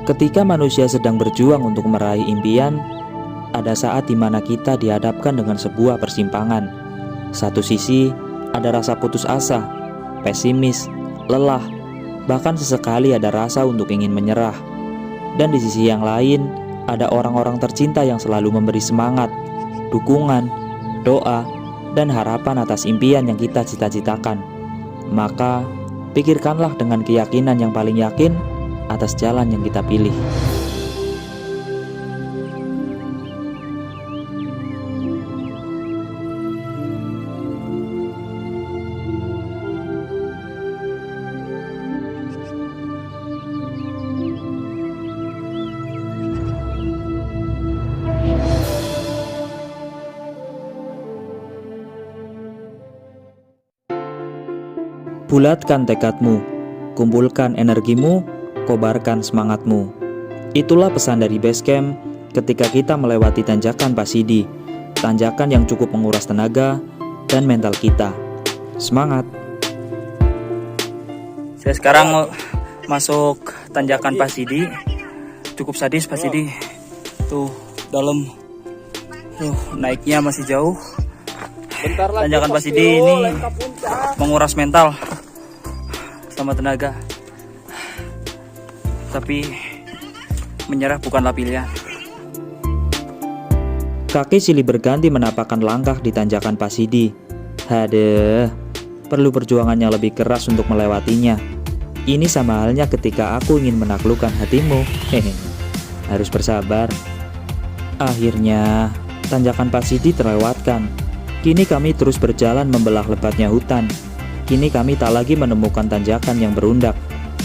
Ketika manusia sedang berjuang untuk meraih impian, ada saat di mana kita dihadapkan dengan sebuah persimpangan. Satu sisi, ada rasa putus asa, pesimis, lelah, bahkan sesekali ada rasa untuk ingin menyerah. Dan di sisi yang lain, ada orang-orang tercinta yang selalu memberi semangat, dukungan, doa, dan harapan atas impian yang kita cita-citakan. Maka, pikirkanlah dengan keyakinan yang paling yakin atas jalan yang kita pilih. Bulatkan tekadmu, kumpulkan energimu, kobarkan semangatmu. Itulah pesan dari Basecamp ketika kita melewati tanjakan Pasidi, tanjakan yang cukup menguras tenaga dan mental kita. Semangat! Saya sekarang mau masuk tanjakan Pasidi. Cukup sadis Pasidi. Tuh dalam. Naiknya masih jauh. Tanjakan Pasidi ini menguras mental sama tenaga. Tapi menyerah bukanlah pilihan. Kaki silih berganti menapakkan langkah di tanjakan Pasidi. Hadeh, perlu perjuangan yang lebih keras untuk melewatinya. Ini sama halnya ketika aku ingin menaklukkan hatimu. Hehe, harus bersabar. Akhirnya, tanjakan Pasidi terlewatkan. Kini kami terus berjalan membelah lebatnya hutan. Kini kami tak lagi menemukan tanjakan yang berundak.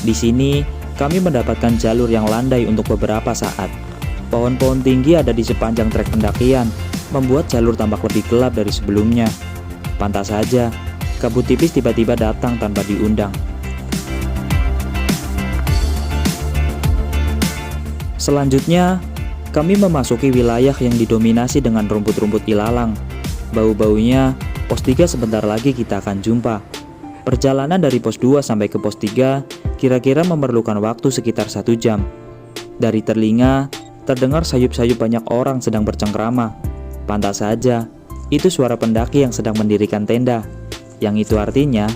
Di sini, kami mendapatkan jalur yang landai untuk beberapa saat. Pohon-pohon tinggi ada di sepanjang trek pendakian, membuat jalur tampak lebih gelap dari sebelumnya. Pantas saja, kabut tipis tiba-tiba datang tanpa diundang. Selanjutnya, kami memasuki wilayah yang didominasi dengan rumput-rumput ilalang. Bau-baunya, pos 3 sebentar lagi kita akan jumpa. Perjalanan dari pos 2 sampai ke pos 3 kira-kira memerlukan waktu sekitar 1 jam. Dari telinga, terdengar sayup-sayup banyak orang sedang bercengkrama. Pantas saja, itu suara pendaki yang sedang mendirikan tenda. Yang itu artinya,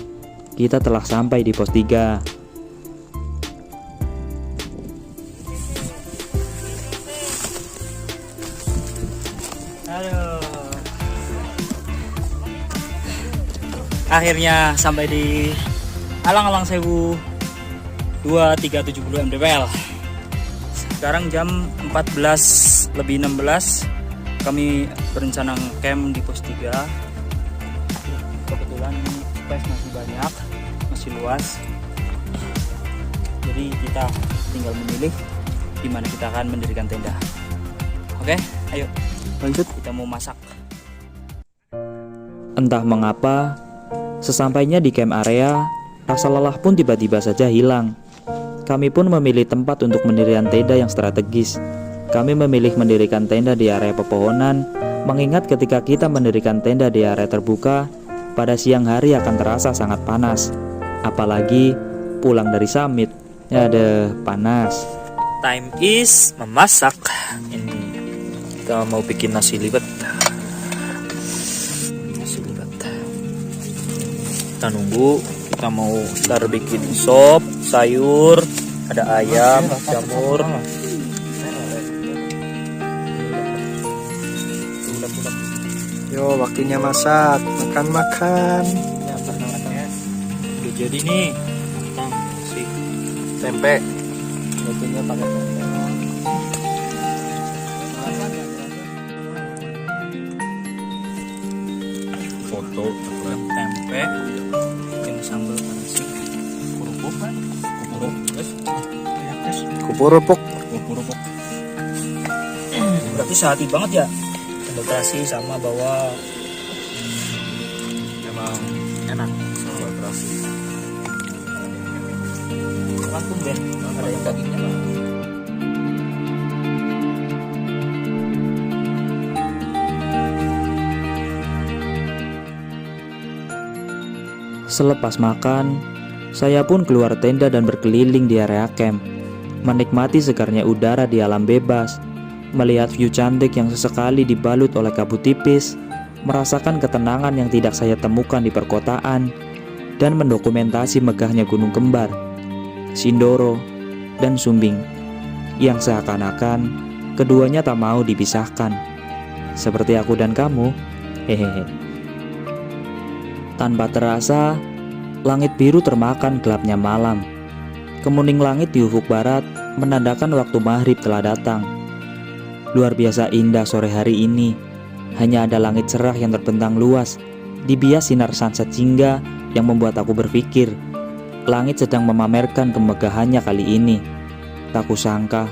kita telah sampai di pos 3. Akhirnya sampai di Alang-Alang Sewu 2370 mdpl. Sekarang jam 14:16. Kami berencana camp di pos 3. Kebetulan space masih banyak, masih luas. Jadi kita tinggal memilih di mana kita akan mendirikan tenda. Oke, ayo lanjut, kita mau masak. Entah mengapa, sesampainya di camp area, rasa lelah pun tiba-tiba saja hilang. Kami pun memilih tempat untuk mendirikan tenda yang strategis. Kami memilih mendirikan tenda di area pepohonan, mengingat ketika kita mendirikan tenda di area terbuka, pada siang hari akan terasa sangat panas. Apalagi pulang dari summit, ada panas. Time is memasak. Ini kita mau bikin nasi liwet. Kita nunggu, kita mau start bikin sop, sayur, ada ayam, jamur. Yo, waktunya masak, makan-makan. Ya, pertama-tama udah jadi nih. Kita kasih Tempe. batunya pakai tempe. Foto. Tempe, bikin sambal terasi, kerupuk kan? Kupurupuk. Kerupuk. Berarti sehati banget ya, sambal terasi sama bawang. Emang enak sambal terasi. Langsung deh, ada yang dagingnya bang. Selepas makan, saya pun keluar tenda dan berkeliling di area camp. menikmati segarnya udara di alam bebas, melihat view cantik yang sesekali dibalut oleh kabut tipis, merasakan ketenangan yang tidak saya temukan di perkotaan, dan mendokumentasi megahnya gunung kembar, Sindoro dan Sumbing, yang seakan-akan keduanya tak mau dipisahkan. Seperti aku dan kamu, hehehe. Tanpa terasa, langit biru termakan gelapnya malam. Kemuning langit di ufuk barat menandakan waktu maghrib telah datang. Luar biasa indah sore hari ini. Hanya ada langit cerah yang terbentang luas, dibias sinar sunset jingga yang membuat aku berpikir, langit sedang memamerkan kemegahannya kali ini. Tak kusangka,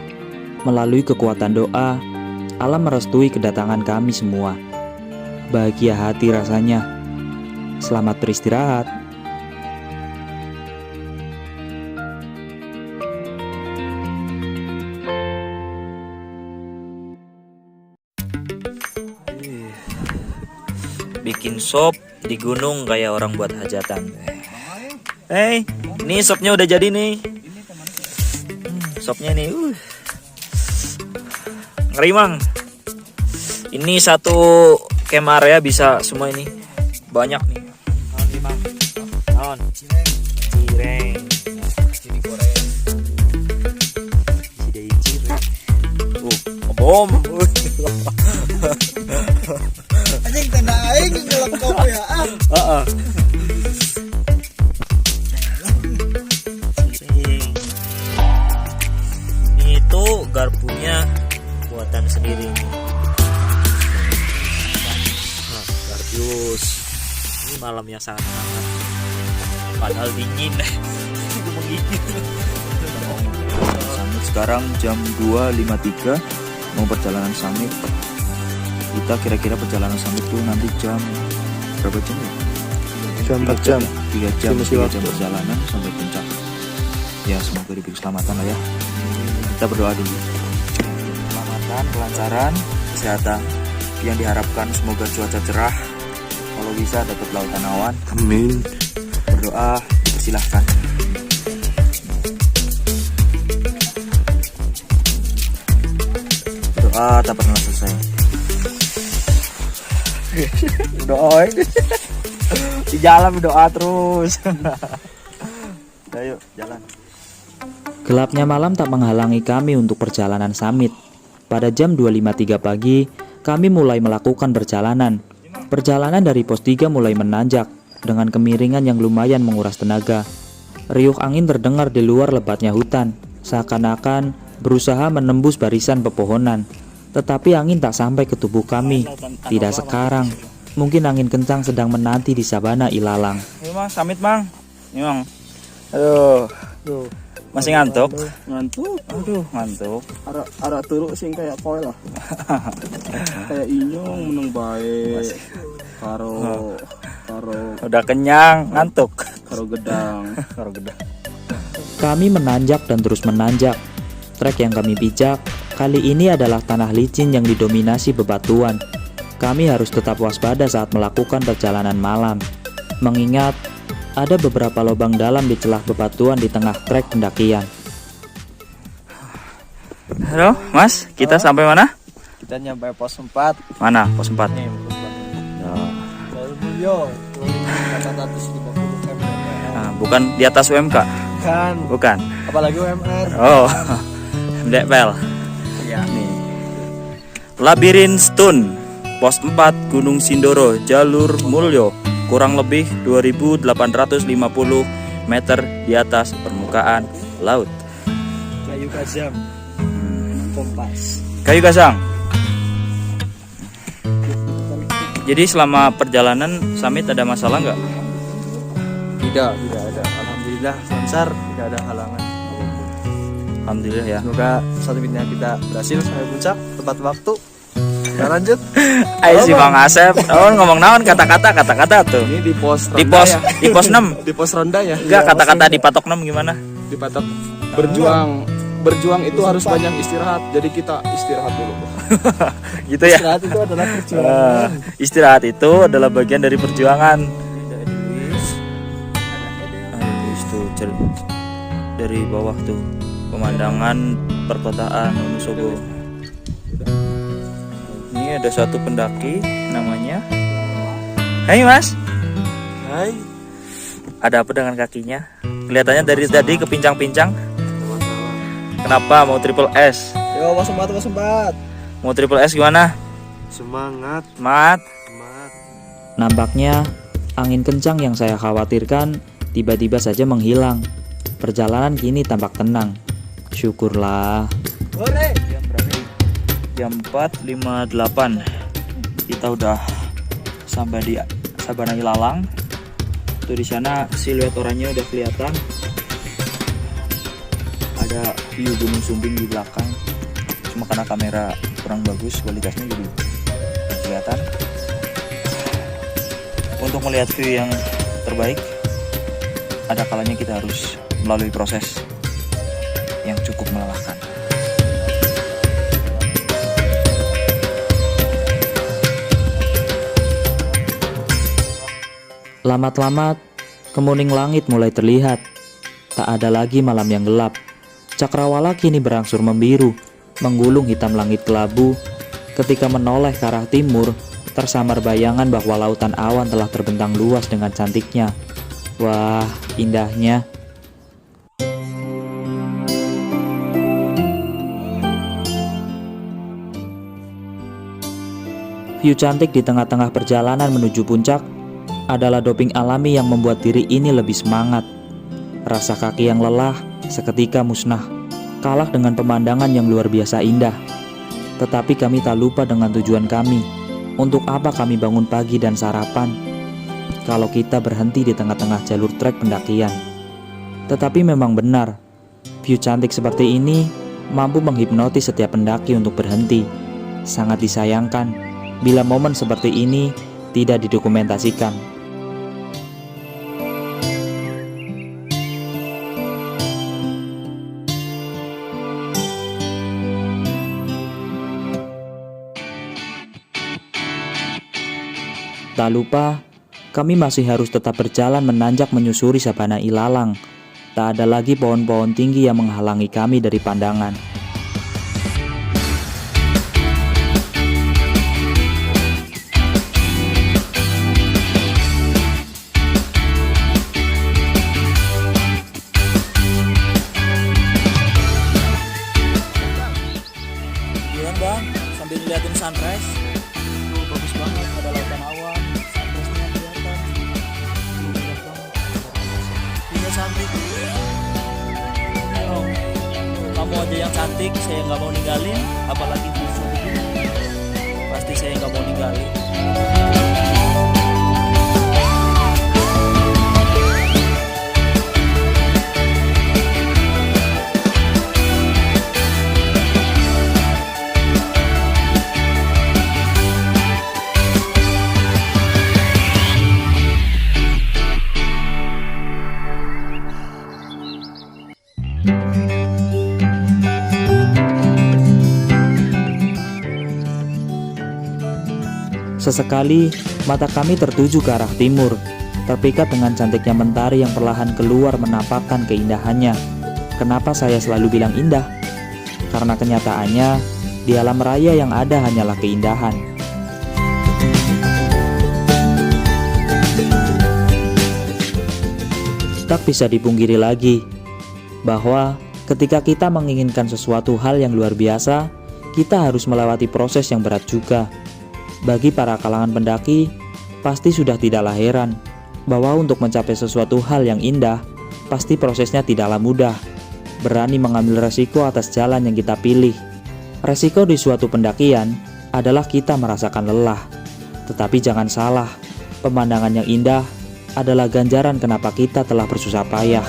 melalui kekuatan doa, alam merestui kedatangan kami semua. Bahagia hati rasanya. Selamat beristirahat. Bikin sop di gunung kayak orang buat hajatan. Ini sopnya udah jadi nih. Sopnya nih. Ngeri mang. Ini satu kemar ya, bisa semua ini. Banyak nih. Naon. Cireng. Ini goreng. Cireng. Bom. Anjing tenda aing ngelok kopi ya. Heeh. Itu garpunya buatan sendiri. Garpus. Ini malamnya sangat hangat. Padahal dingin. Summit sekarang jam 2.53, mau perjalanan summit. Kita kira-kira perjalanan summit itu nanti jam berapa jam ya? Jam 4 jam. 3 jam perjalanan sampai puncak. Ya semoga diberi keselamatan lah ya. Kita berdoa dulu. Keselamatan, kelancaran, kesehatan. Yang diharapkan semoga cuaca cerah. Kalau bisa dapat lautan awan. Amin. Berdoa, dipersilahkan. Doa tak pernah selesai. Doa di jalan doa terus. Ayo jalan. Gelapnya malam tak menghalangi kami untuk perjalanan summit. Pada jam 2.53 pagi, kami mulai melakukan perjalanan. Perjalanan dari pos 3 mulai menanjak dengan kemiringan yang lumayan menguras tenaga. Riuh angin terdengar di luar lebatnya hutan, seakan-akan berusaha menembus barisan pepohonan. Tetapi angin tak sampai ke tubuh kami. Tidak sekarang. Mungkin angin kencang sedang menanti di sabana ilalang. Ayo mang, summit mang. Ini mang. Aduh. Masih ngantuk? Ngantuk. Aduh, ngantuk. Ara turu sing kayak koe lah. Kayak inyong menung bae. Karo Udah kenyang, ngantuk. karo gedang. Kami menanjak dan terus menanjak. Trek yang kami pijak kali ini adalah tanah licin yang didominasi bebatuan. Kami harus tetap waspada saat melakukan perjalanan malam, mengingat ada beberapa lubang dalam di celah bebatuan di tengah trek pendakian. Halo, Mas, kita sampai mana? Kita nyampe pos 4. Mana pos 4? Nih, pos 4. Jalur Mulyo. 450 km. Nah, bukan di atas UMK? Kan. Bukan. Apalagi UMR. Oh, MDPL. Ya. Nih. Labirin Stone, pos 4 Gunung Sindoro, jalur Mulyo, kurang lebih 2.850 meter di atas permukaan laut. Kayu Kazam. Kompas. Kayu Gasang. Jadi selama perjalanan summit ada masalah nggak? Tidak ada. Alhamdulillah lancar, tidak ada halangan. Alhamdulillah ya. Semoga summitnya kita berhasil sampai puncak tepat waktu. Kita lanjut. Ayo si Bang Asep, ngomong naon kata-kata tuh. Ini di pos Di ronda pos ya. di pos 6. Di pos ronda ya. Enggak, kata-kata di patok 6 gimana? Di patok berjuang itu harus banyak istirahat. Jadi kita istirahat dulu. Gitu ya. Istirahat itu adalah perjuangan. Istirahat itu adalah bagian dari perjuangan. Ada Luis tuh dari bawah tuh. pemandangan perkotaan Wonosobo. Ini ada satu pendaki namanya. Hai Mas. Hai. Ada apa dengan kakinya? Kelihatannya dari tadi kepincang-pincang. Kenapa mau triple S? Yo, wassembat. Mau triple S gimana? Semangat. Mat. Semangat. Nampaknya angin kencang yang saya khawatirkan tiba-tiba saja menghilang. Perjalanan kini tampak tenang. Syukurlah. Hore. Jam berapa? Jam 4.58. Kita udah sampai di Sabana Ilalang. Tuh di sana siluet orangnya udah kelihatan. Ada view Gunung Sumbing di belakang. Cuma karena kamera kurang bagus kualitasnya jadi nggak kelihatan. Untuk melihat view yang terbaik, ada kalanya kita harus melalui proses yang cukup melelahkan. Lamat-lamat, kemuning langit mulai terlihat. Tak ada lagi malam yang gelap. Cakrawala kini berangsur membiru, menggulung hitam langit kelabu. Ketika menoleh ke arah timur, tersamar bayangan bahwa lautan awan telah terbentang luas dengan cantiknya. Wah, indahnya. View cantik di tengah-tengah perjalanan menuju puncak adalah doping alami yang membuat diri ini lebih semangat. Rasa kaki yang lelah seketika musnah, kalah dengan pemandangan yang luar biasa indah. Tetapi kami tak lupa dengan tujuan kami. Untuk apa kami bangun pagi dan sarapan kalau kita berhenti di tengah-tengah jalur trek pendakian? Tetapi memang benar, view cantik seperti ini mampu menghipnotis setiap pendaki untuk berhenti. Sangat disayangkan bila momen seperti ini tidak didokumentasikan. Tak lupa, kami masih harus tetap berjalan menanjak menyusuri Sabana Ilalang. Tak ada lagi pohon-pohon tinggi yang menghalangi kami dari pandangan. Gimana bang? Sambil ngeliatin sunrise. Tuh bagus banget, ada lautan awan. Sunrise-nya kelihatan. Tuh bagus banget. Iya cantik. Oh, kamu aja yang cantik, saya nggak mau ninggalin. Apalagi bisa begini. Pasti saya nggak mau ninggalin. Sesekali, mata kami tertuju ke arah timur, terpikat dengan cantiknya mentari yang perlahan keluar menampakkan keindahannya. Kenapa saya selalu bilang indah? Karena kenyataannya, di alam raya yang ada hanyalah keindahan. Tak bisa dipungkiri lagi, bahwa ketika kita menginginkan sesuatu hal yang luar biasa, kita harus melewati proses yang berat juga. Bagi para kalangan pendaki, pasti sudah tidaklah heran bahwa untuk mencapai sesuatu hal yang indah, pasti prosesnya tidaklah mudah. Berani mengambil resiko atas jalan yang kita pilih. Resiko di suatu pendakian adalah kita merasakan lelah. Tetapi jangan salah, pemandangan yang indah adalah ganjaran kenapa kita telah bersusah payah.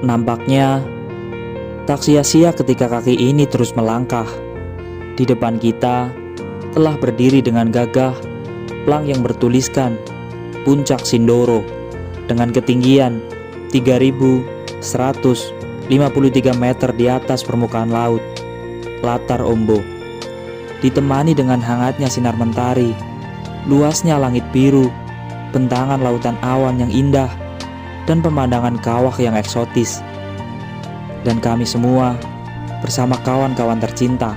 Nampaknya tak sia-sia ketika kaki ini terus melangkah. Di depan kita telah berdiri dengan gagah plang yang bertuliskan Puncak Sindoro dengan ketinggian 3.153 meter di atas permukaan laut, latar Ombo. Ditemani dengan hangatnya sinar mentari, luasnya langit biru, bentangan lautan awan yang indah, dan pemandangan kawah yang eksotis. Dan kami semua bersama kawan-kawan tercinta,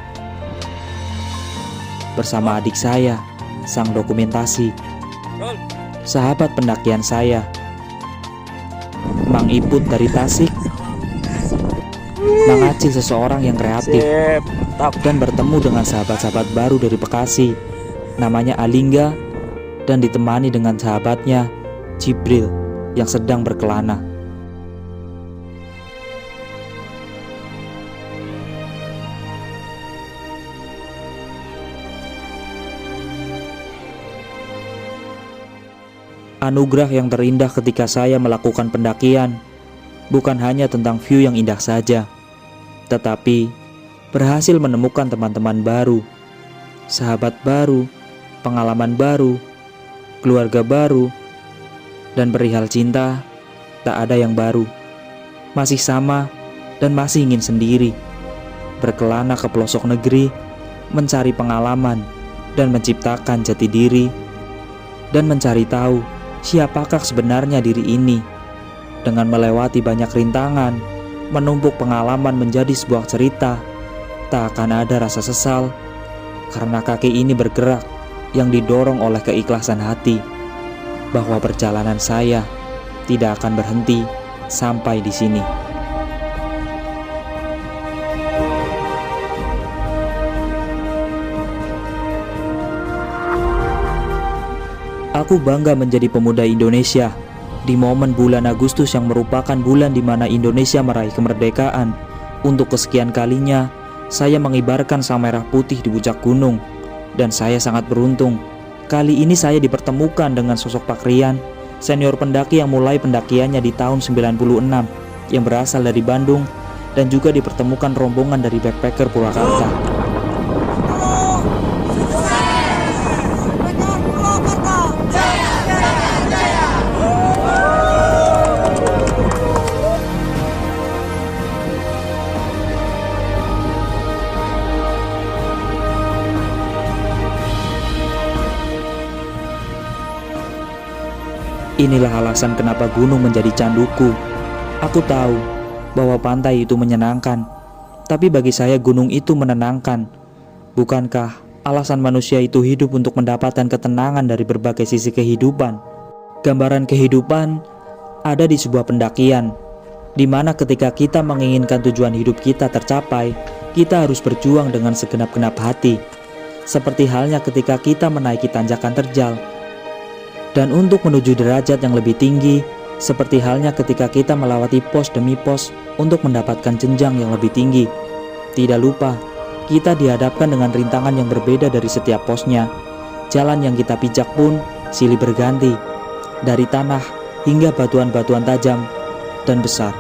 bersama adik saya, sang dokumentasi, sahabat pendakian saya, Mang Iput dari Tasik, Mang Acil seseorang yang kreatif, dan bertemu dengan sahabat-sahabat baru dari Bekasi, namanya Alingga, dan ditemani dengan sahabatnya Jibril yang sedang berkelana. Anugerah yang terindah ketika saya melakukan pendakian bukan hanya tentang view yang indah saja, tetapi berhasil menemukan teman-teman baru, sahabat baru, pengalaman baru, keluarga baru, dan perihal cinta, tak ada yang baru. Masih sama dan masih ingin sendiri, berkelana ke pelosok negeri, mencari pengalaman dan menciptakan jati diri, dan mencari tahu siapakah sebenarnya diri ini. Dengan melewati banyak rintangan, menumpuk pengalaman menjadi sebuah cerita, tak akan ada rasa sesal, karena kaki ini bergerak yang didorong oleh keikhlasan hati, bahwa perjalanan saya tidak akan berhenti sampai di sini. Aku bangga menjadi pemuda Indonesia di momen bulan Agustus yang merupakan bulan di mana Indonesia meraih kemerdekaan. Untuk kesekian kalinya, saya mengibarkan sang merah putih di puncak gunung, dan saya sangat beruntung. Kali ini saya dipertemukan dengan sosok Pak Rian, senior pendaki yang mulai pendakiannya di tahun 96, yang berasal dari Bandung, dan juga dipertemukan rombongan dari backpacker Purwakarta. Inilah alasan kenapa gunung menjadi canduku. Aku tahu bahwa pantai itu menyenangkan, tapi bagi saya gunung itu menenangkan. Bukankah alasan manusia itu hidup untuk mendapatkan ketenangan dari berbagai sisi kehidupan? Gambaran kehidupan ada di sebuah pendakian, di mana ketika kita menginginkan tujuan hidup kita tercapai, kita harus berjuang dengan segenap-genap hati. Seperti halnya ketika kita menaiki tanjakan terjal, dan untuk menuju derajat yang lebih tinggi, seperti halnya ketika kita melewati pos demi pos untuk mendapatkan jenjang yang lebih tinggi. Tidak lupa, kita dihadapkan dengan rintangan yang berbeda dari setiap posnya. Jalan yang kita pijak pun silih berganti, dari tanah hingga batuan-batuan tajam dan besar.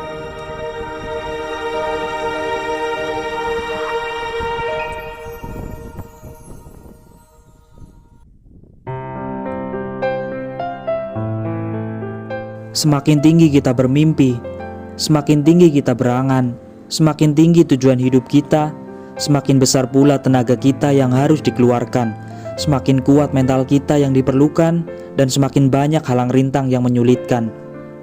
Semakin tinggi kita bermimpi, semakin tinggi kita berangan, semakin tinggi tujuan hidup kita, semakin besar pula tenaga kita yang harus dikeluarkan, semakin kuat mental kita yang diperlukan, dan semakin banyak halang rintang yang menyulitkan.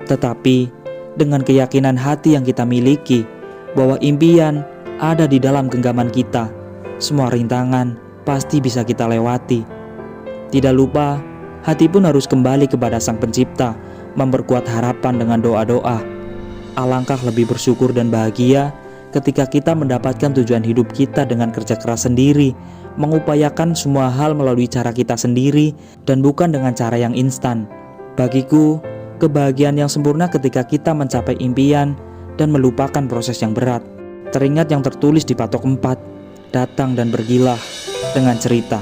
Tetapi dengan keyakinan hati yang kita miliki bahwa impian ada di dalam genggaman kita, semua rintangan pasti bisa kita lewati. Tidak lupa, hati pun harus kembali kepada Sang Pencipta, memperkuat harapan dengan doa-doa. Alangkah lebih bersyukur dan bahagia ketika kita mendapatkan tujuan hidup kita dengan kerja keras sendiri, mengupayakan semua hal melalui cara kita sendiri dan bukan dengan cara yang instan. Bagiku, kebahagiaan yang sempurna ketika kita mencapai impian dan melupakan proses yang berat. Teringat yang tertulis di patok 4, datang dan pergilah dengan cerita.